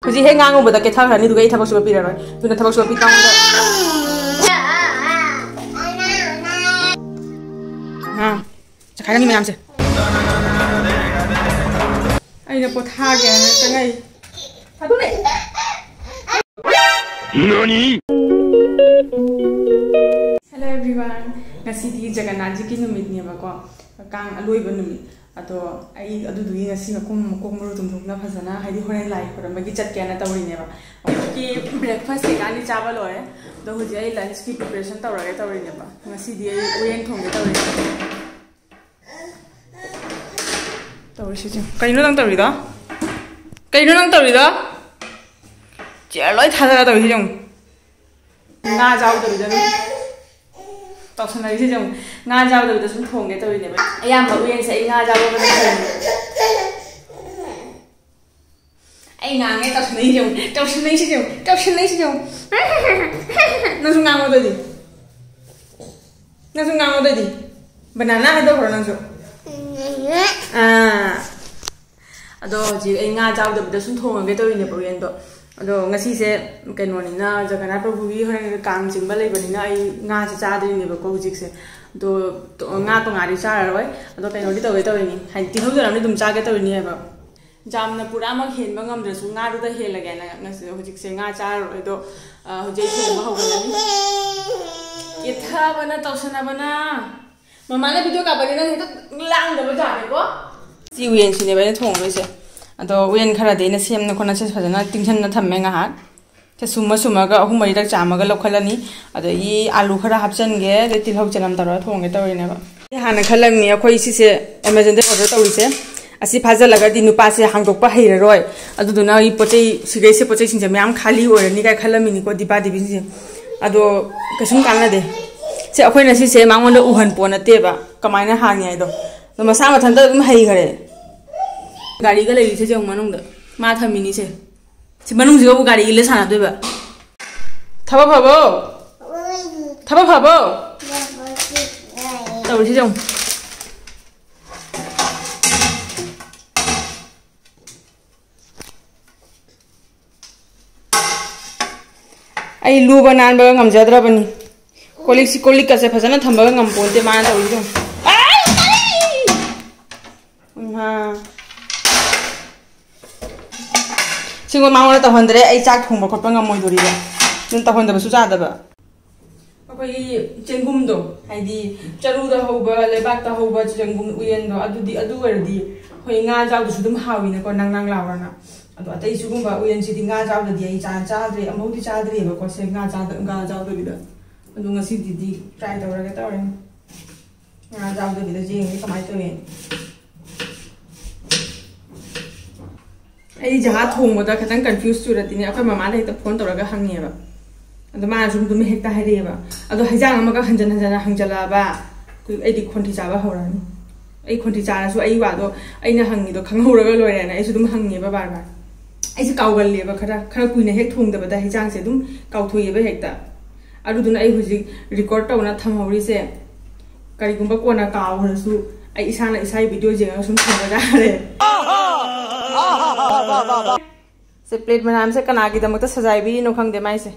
Kuji he ngangu bada ke thak rani duga I thabak suba pi raroi tuna thabak suba pi tang da ha chakhai ni mayam se ai na potha ge changai thadu ne nani Hello everyone ngasi di Jagannath ji ki numit ni ba ko kang aloi ba numit ato ai adu du ngasi na kum muru tum thukna phajana haidi horen lai koram gi chat kya na tawri ne ba ki breakfast ke ani chawal hoye do hoji ai lunch ki preparation tawri ne ba ngasi di ai oyen thong ge tawri shi ji kaino nang tawri da chair loi thada tawri jong nga jaw tawri da tawsana ri jong nga jaw tawri da sum thong ge tawri ne ba ayam ba oyen se nga jaw ba na ai nga nge tawsana ri jong na sum nga mo da di banana ha do ro nang so ado ji ai nga jaw da sum thong ge tawri ne ba oyen do ado ngasi se kaino ni na Jagannath Prabhu gi horen kam jingba lei bani na ai nga cha cha dri ne ba ko jik se do nga to ngari cha roi ado kaino di tawai ni hai ti ho jaram ni dum cha ge tawai ni ba jamna pura ma khen ba ngam dra su nga ru da he la ga na ngasi hojik se nga cha roi do hojai se ma ho ga ni itha bana tawsana bana mama na video ka bani na he to lang da ba ja be ko ji wen si ne ba thong roi se ado wen khara de na sem na khona se phajana tingsan na thamme nga ha te suma ga ahum mari dak chama ga lokhalani ado I alu khara hapchan ge de tilhau chanam taro thong ge tawri ne ba hana khalam ni akhoi si se Amazon de order tawri se asi phaja laga di nupa se hangdok pa heira roi adu duna I pochei sigai se pochei sing jamam khali ore ni kai khalami ni ko dipa dibi se ado kasum kalna de se akhoi na si se mangon da uhan po na te ba kamaina hang yai do masa ma thanda dum hei gare gari ga lei se jong manung da ma thamini se si manung jigo gari ile sana doi ba thaba phabo tawri se jong ai lu banan ba ngam jadra bani kolik ka se phajana thamba ngam ponte ma tawri jong ai ha Singo mangona ta hondre ai chak thongba khotpa ngamoi dori ba nun ta honda su cha da ba akoi chengum do haidi charu da hoba lebak ta hoba chengum uyen do adu werdi hoi nga jaw du su dum hawi na ko nang lawrana adu atai su gum ba uyen si di nga jaw da di ai cha dre amau di cha dre ba ko se nga jaw do bi da adu ngasi di try da ra ga ta ren nga jaw do bi da jing ni kamai to yen ai jaha thong da khatang confused chu ratini akai mama dai ta phone toraga hangne ba adu ma jum dum hekta hare ba adu hajang amaga hanjan hangjala ba ai di khonti cha ba horani ai khonti cha su ai wa do ai na hangi do khanghoraga loire na ai su dum hangne ba bar ai su kawgal le ba khara kuina hek thong da ba da hajang se dum kawthoi ba hekta adu dun ai huji record ta na thamhori se kari gumba kona kaw harasu ai isana isai video jenga sum thong ga re से plate में नाम से कना की दमक सजाई भी no खंग दे माई से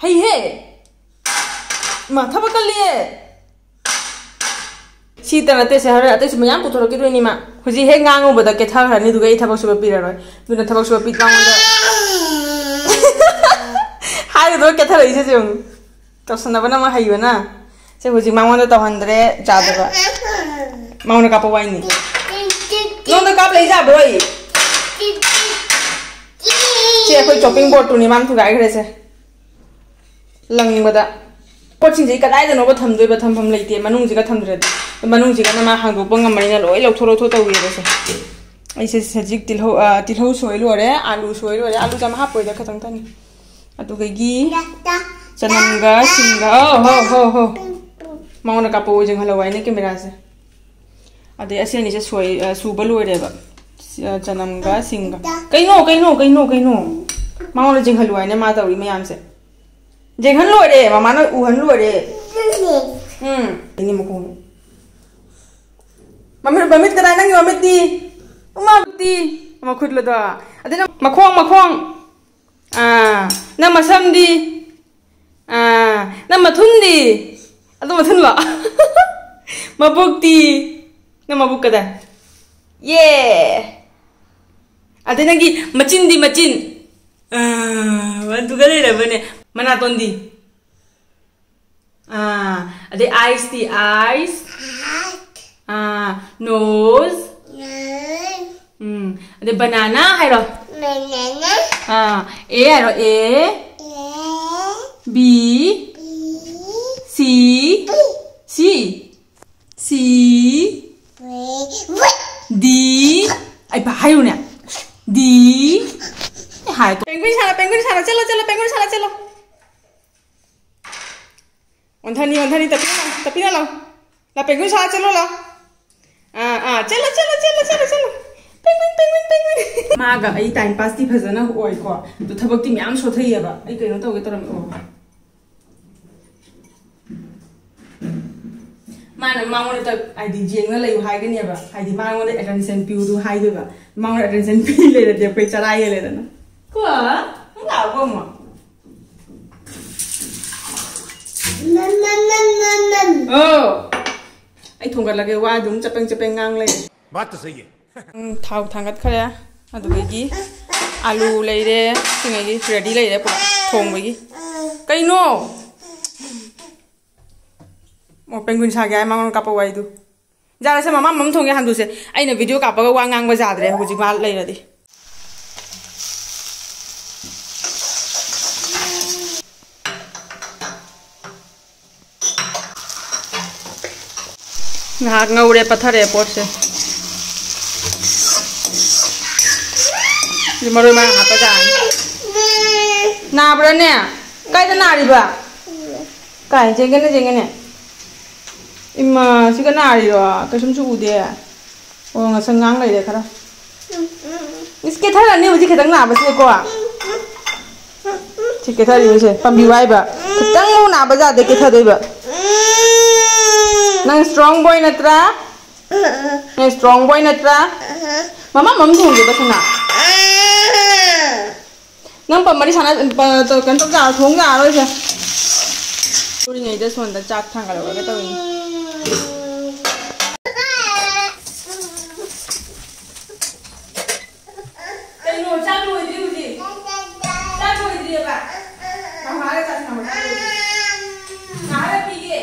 हे माथा बकल लिए सी तनते से हर अते मयाम पुथरो की दोनी मा हुजी हे ngango बदा के था हरनी दुगै थबक सुब पिररoi दुना थबक सुब पित मांग हाय दो के था रही से जों तो सनबना मा हाइयो ना से हुजी मांगो तो हंद्रे जादबा माउन का पवाइनी Nong da kap lei ja broi che khoi shopping board tu ni mam thu gai khre se lang bada pot sing ji ka dai da no ba tham doi ba tham pham leite manung ji ka tham dre manung ji ka na ma hang do bang mari na loi lok thoro tho taw ye ba se ai se sajik tilho soi lo re alu jam ha poi da khatang tani atu gai gi chanam ga singa ho mauna ka po jeng halawai ne camera se ade ase ni se soi suba loire ba chanam ga singa kaino mauna jeng halwai ne ma tawri mayam se jeng han loire mama no u han loire ini mo ko mami bamit ka nang yomit di uma di Makut lo do. Adina makhong. Nang masam di. Nang mathun di. Ado mathun lo. Mabuk di. Nang mabuk kada. Yeah. Adina gi macin di macin. Bantu kada ira bane. Manaton di. Ade eyes di eyes. Nose. Ade banana hai ro. Banana. A hai ro A. B. C. D. Ai ba hai ro ne. D. Hai to. Penguin sana. Chalo. Penguin sana chalo. Onthani tapi na lo. La penguin sana chalo lo. Chalo. Penguin. Maga ai time pass ti phajana oi ko. To thabak ti myam so thai ba. Ai kaino to ge toram o. Mana mangon ta ai di jeng na lai hai ga ne ba. Ai di mangon de attention piu du hai de ba. Mangon attention pi le de pe charai le de na. Ko la ko mo. Oh. Ai thonggal lage wa dum chapeng ngang le. बात तो सही है थाव थांगत खरे अदुगी आलू लेरे सिंगी ready लेरे पुरा थोंबगी कइनो मो पेंगुइन सा गया मांगन कापा वाइदु जारा से मामा मम थोंगे हांदु से आइना वीडियो कापागा वा ngang ba जाद्रे हुजि मा लेरदि ngak ngaure pathare pot se Di marui ma apa jan? Na berane? Kai ta nari ba? Kai jengene. Imma si ka nari ro, ka sum chu ude. O nga sangang lai de khara. Iske thara ne uji khetang na ba se ko. Thi ke thari se pambi wai ba. Khetang mo na ba ja de ke thadoi ba. Nang strong boy natra? Nang strong boy natra? Mama mam thong ge ba sana. Nang pamari sana to kan to ja thong ja ro se uri nei da son da chak thang ga lo ga to ni kai no cha lo di uji cha lo di ba ma ma ga cha thang ma na ra pi ge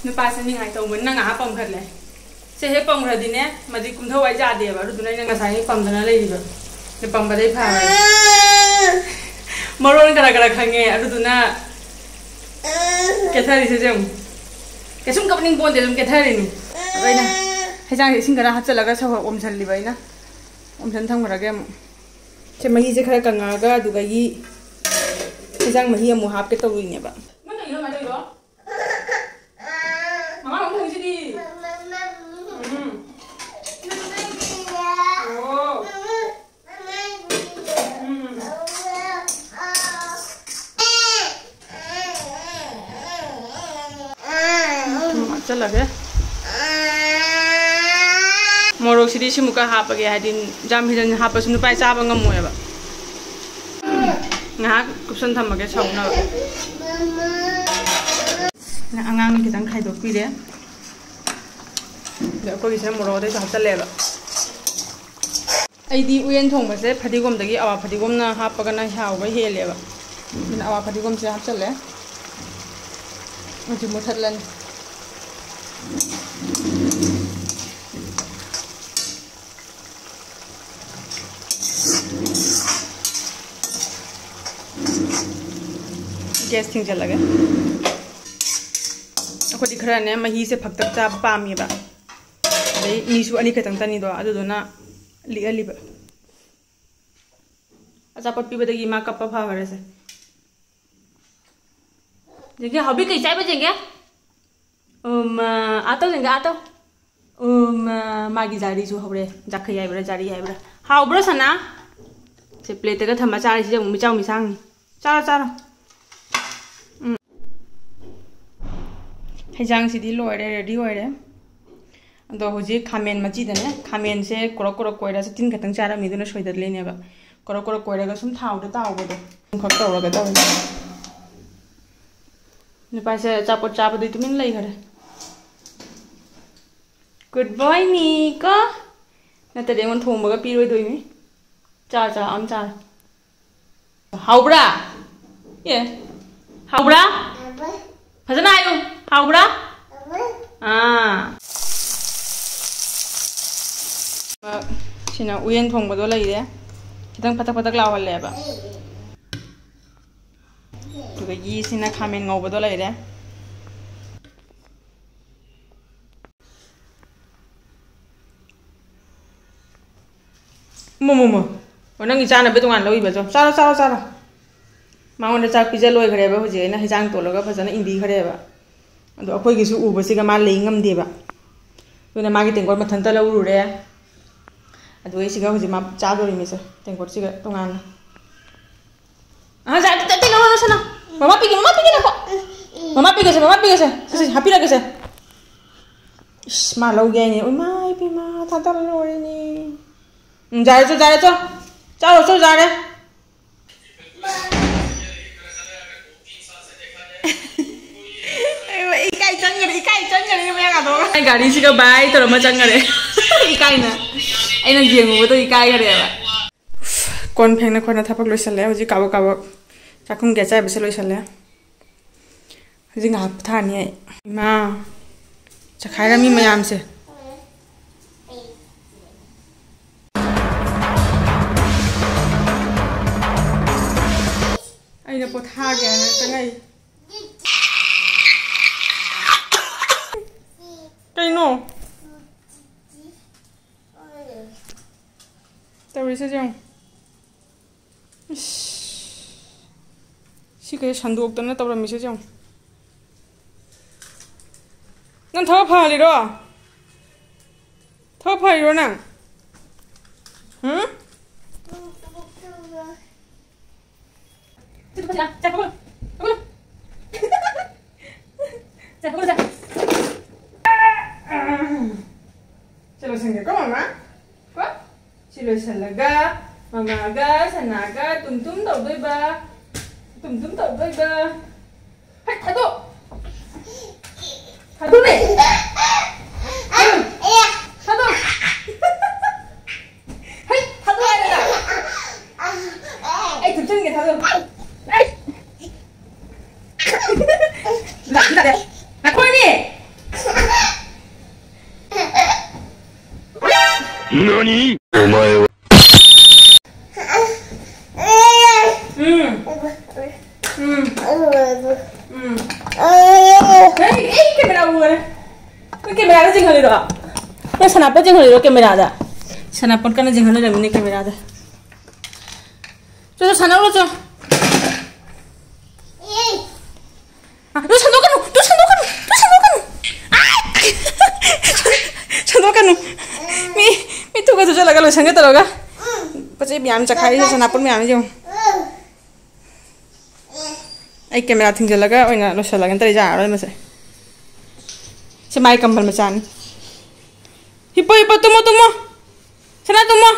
Nupa sini ngai tau mun na nga pam khat le se he pam khadi ne madi kum tho wai ja de ba ru dunai nga sai pam dana lai ba ne pam ba dai pha ba maron kara khange aru duna ke thari se jam ke sum kap ning bon de ke thari ni bai na he jang sing kara ha chala ga sa om chal li bai na om chan thang mara ge che mahi je khara kanga ga du ga yi he jang mahi amu hap ke tawi ne ba ma dai ro Mama kamu di sini. Oh. Macam lagi. Morok sini sih muka apa ya? Hadin jam hidan apa sunu pai cah bangam ya, Pak. Ngah kupson tham bagai sauna. Nah, angang kita khai dok pi de. Dah ko bisa moro de sa le ba. Ai di uyen thong ba se phadigom dagi awa phadigom na ha pa kana haw ba he le ba. Min awa phadigom se ha chale. Maju mo thatlan. गेस थिंजलगे अखोदी खरने मही से फक्तक चा पामीबा दे मीसु अनि खतंग तनी दो अदुदोना लिअलिबा अचापट पीबदगी मा कप्पा फावरसे जेंगे हबी कई चाइबा जेंगे आतो जेंगे आतो मागी जारी जो हवरे जाखै आइबरा जारी आइबरा हाउब्रा सना से प्लेट का थमा चारी से मिचाउ मिसांग चारो चारो हेजांग सिदी लोइरे रेडी होइरे अदो हुजी खामेन मची दने खामेन से कोरो कोरो कोइरा से तीन खतंग चारा मिदुना सोइदर लेनेबा कोरो कोरो कोइरा सुम थाउदे ताउबदो खक तौरगा तौ नुपा से चापट चापदि तुमिन लई खरे गुड बॉय नी को नतदे मन थोंबगा पिरोय दोइमी चा चा अम चा हाउब्रा ये हाउब्रा फजना आयो हाउब्रा सिना उयेन थोंबदो लइरे खितंग फतक फतक लावलेबा तुगा यी सिना खामेन ngौबदो लइरे मोमोमो नंगी चानबे तोंगान लइबजो चारो चारो चारो मांगोन चाक पिजा लोय खरेबा हुजे ना हिजांग तोलगा फजना इंबी खरेबा अदो अखोयगिसु उबसिगा मा लेई ngमदेबा तुना मागी तेंगोर मथंता लउरुरे अदो एसिगा हुजे मा चादोरि मिसे तेंगोर सिगा तोंगान जा तते लो सना ममा पिगे ना ममा पिगे से हापी लगे से इस मा लौगे नि ओय माय पिमा थाता लोरे नि जारे चो चारो चो जारे इकाई चंगरे मेगा दो गाड़ी सिगा बाय तोर म चंगरे इकाई ना आइना जेंगो तो इकाई गरेबा कोन फेंगना खोना थापक लइसले हुजि काबो काबो चाखुम गेचा बेसे लइसले हुजि ngap थानि मा चखाइरा मी मयाम से आइना पोथा गेना चंगाई कइनो तवरिसे जों सिके संदोक्तना तवरमिसे जों नन थो फालिरो नं चलो संगे को मामा को चलो सलगा मामा गा सनागा तुम तौदोइबा हाय थादो ने थादो हाय थादो आइरा ए तुचंगे थादो ए ला दे ना कोनी NANI?お前はकैमरा जिंगलिरो मैं सनापत जिंगलिरो कैमरा दा सनापत कना जिंगल रमिने कैमरा दा चलो सनालो चो तू संदोकनु मी तू का तुझे लगा लो संगे तरोगा पचे ब्याम चखाई से सनापत में आने जाऊं आई कैमरा थिंजलगा ओइना लोसलगन तरी जा आरो मसे से माई कंबल मचान हिपो तुमो सना तुमो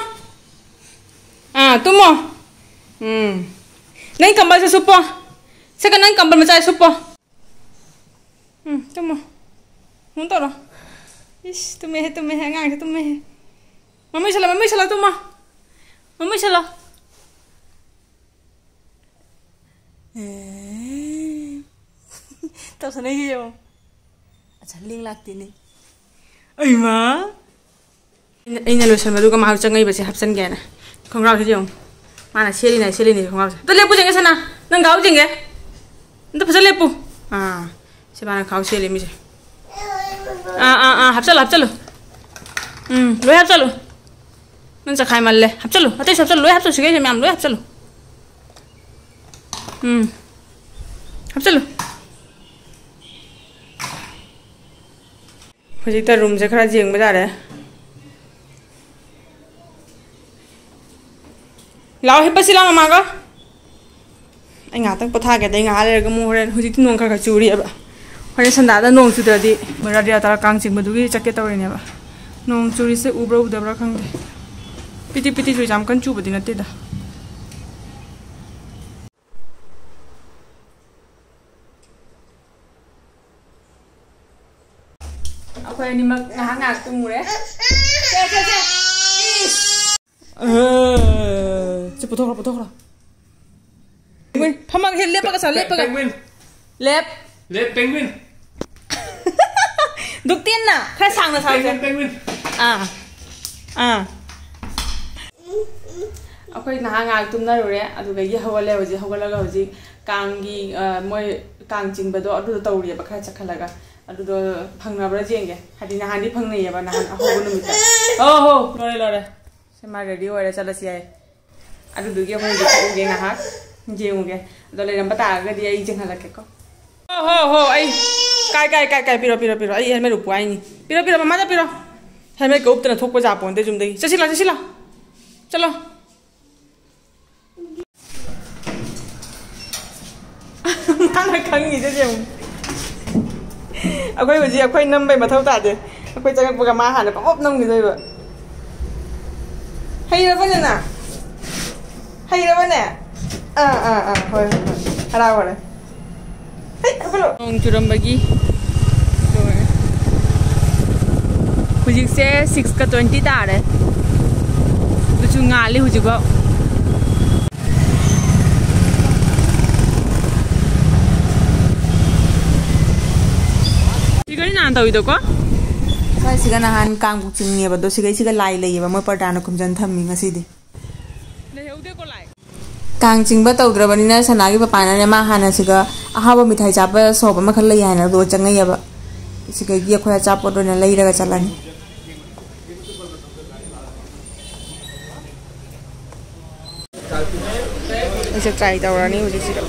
नहीं कंबल से सुपो से का नहीं कंबल मचाए सुपो तुमो हूं तोरो इस तुम्हें है ngang के तुम्हें है मम्मी चला तुमो मम्मी चलो तब से नहीं हो अच्छा लिंक लागती नहीं अई मां इन लोशन में दुका माहु चंगई बसे हपसन गया ना खंगराव से जो माना सेली नहीं खंगराव से तो ले पूछेंगे सना नंग गाव जेंगे Nda phasa lepu. Se bana khau se le mi se. Hapchalo. Loi hapchalo. Nang sa khai mal le. Hapchalo. Ate hapchalo loi hapchalo sigai se mam loi hapchalo. Hapchalo. Hojik ta room se khara jeng ba ja re. Lao he pasila mama ga. Ai nga tang potha ge dai nga le ga mu horen hojik nong kha churi aba. Horen sanda da nong chu da di mara dia ta kang ching madu gi chakke tawre ne ba. Nong churi se ubra udabra khang de. Piti chu jam kan chu badi na te da. Akwai ni mak nga tu mu re. Se. Se putok ra. Penguin, phamang he lep ka sa lep ka. Penguin. Lep Penguin. Duk tin na, khai sang na sa. Penguin. Akwai nga tum na re adu ga ye hawale hoji hawala ga hoji kangi moi kang jingba do adu tawri ba khai chakhalaga adu do phangna bra jenge hadi na handi phangnai ya ba na hobu nu mita lore sema ready ore chala si ai adu du ge hoi ge nga ha jeuge do le ramba ta ga di ai jeng hala ke ko ai kai piro ai helmet ru puai ni piro mama da piro helmet ko uptana thokpa ja pon de jum dei chasila chalo mana kangi je jeng akwai hoji akwai nam bai mathau ta de akwai changak ba ma ha na pop nam ni doi ba hay ra bane hoi hara wala hey apalo nong churam bagi hujik se 6:20 ta re tu chu ngali hujik ba sigari nan tawi do ko sai siga nahan kang bu ching ne ba do siga lai le ba mo pardana kumjan thammi ngasi di le heude ko lai kang ching ba tawdra bani na sanagi ba pana ne ma hana siga ahaba mithai chapa so ba ma khal lai hana do changai ba siga gi khoya chapo do na lai ra chalani ऐसे try तौरनी हुजी सिरो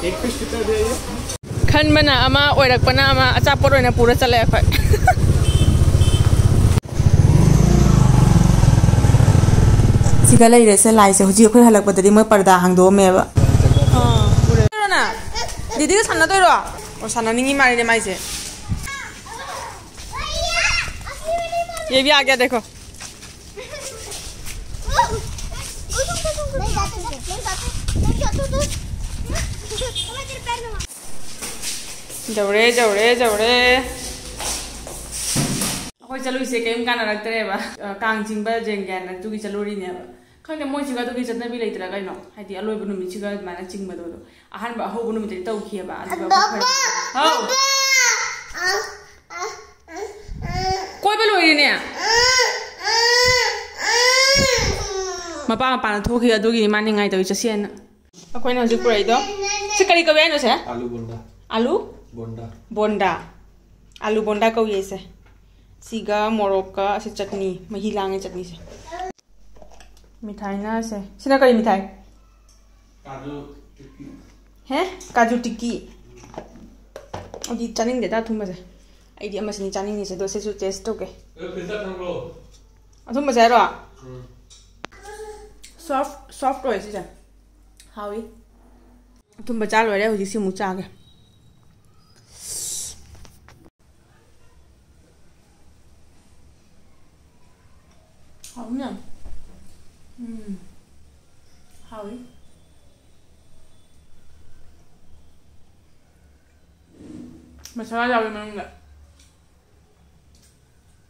एक piece कितना दे ये खन बना अमा ओरक पना अमा अचापोर ओइना पूरा चले अखय सिगा लैरे से लाई से हुजी अखय हलक बददी म पर्दा हांगदो मेबा पूरे ना दीदी के सन्ना तोरो और सन्ना निंगी मारी दे माइसे ये भी आ गया देखो जवड़े अखोई चलो इसे केम काना रखतरे बा कांग चिंगबा जेंगन तुगी चलोरी ने बा खंगे मोइ सिगा तुगी चतना बि लेतरा गाइनो हाइदि अलोय बुनु मि सिगा माना चिंगबा दो अहान बा हो बुनु मि तौ खिया बा अदुबा हाउ कोइ बे लोइ ने मपा थोखि अदुगी मानिंगाइ तौ चसेन अखोइना हजि पुरै दो से करी कबे आइनो से आलू बोंडा आलू बोंडा को ये से सीगा मोरक का से चटनी मही लांगे चटनी से मिठाई ना से सिना करी मिठाई काजू टिक्की है काजू टिक्की ओदी चानिंग देता थुम से आइडी अमसनी चानिंग नि से दो से सु टेस्ट ओके पिज्जा थंगलो अथुम से रो सॉफ्ट होय से हावी थुम बचा लो रे होजी से मु चागे 하우면 하위 मसाला जावे मंगा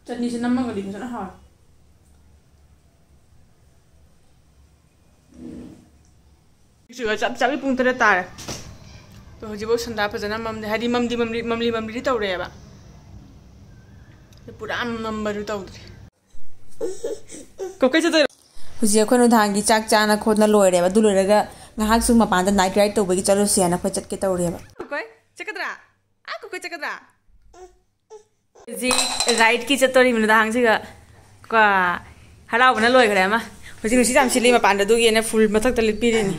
चटनी से नमक गली फसना हां इसे चप चप पुंग तरे तारे तो हजिबो संदा फजना ममदे हदी ममली तौरेबा पूरा ममबरु तौद्रे को कैसे तो हुजी अखोनो धांगी चाक चाना खोदना लोइरेबा दु लोइरगा ngahak su mapanda night ride to bagi chalo siana khoi chat ke tawre ba koi chakadra a ko chakadra ji ride ki chatori min da hang siga ka harau bana loi gare ma hoji nusi jam sili mapanda du yene full mathak ta lipi ni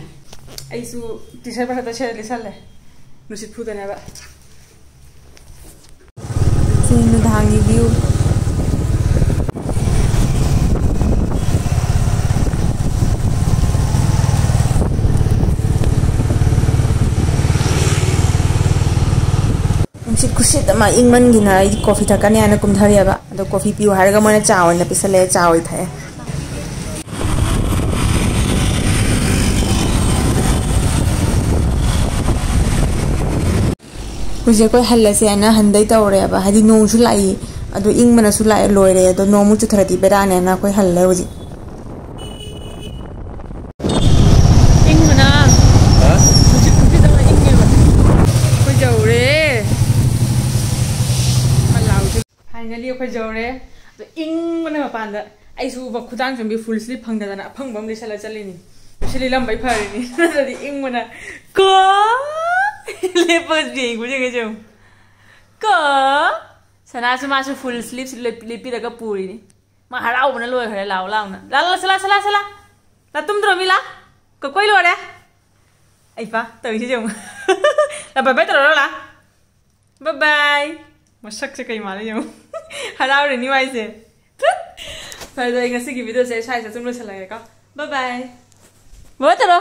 ai su t-shirt ba ta share le sale nusi phu da na ba sin da hang view कुछ इंगमन गिना coffee थकने आना कुमधरियाब अदो coffee PO हारगा Mona चा ओइना पिसले चा ओइ थाए कुजे कोई हल्लसे आना हंदै तौरेबा हदि नोंसु लाई अदो इंगमनसु लाई लोइरे अदो नोमु चुथरदि बेराने ना कोई हल्ले होजि इंगमना हां कुछ कुछ दमा इंगेबा कोई जौरे फाइनली अखोय जौरे तो इंग मने मपान आइसु बखुदांग जंबी फुल स्लीप फंगदना फंगबम लिसला चलिनी सिली लंबाई फरिनी नदि इंग मना को लेपस दे गुजे गजो को सनासु मासु फुल स्लीप लिपि रगा पूरीनी मा हराउ बना लोय खरे लाउ लाउना ला ला सला सला सला ला तुम द्रोमिला को कोइ लोरे आइफा तइसे जौ ला बाय बाय तरो ला बाय बाय मशक से कई मारे जाऊँ हराव रही वाई से फिर तो एक की वीडियो से शायद तुम लोग चला गया बाय बाय बहुत चलो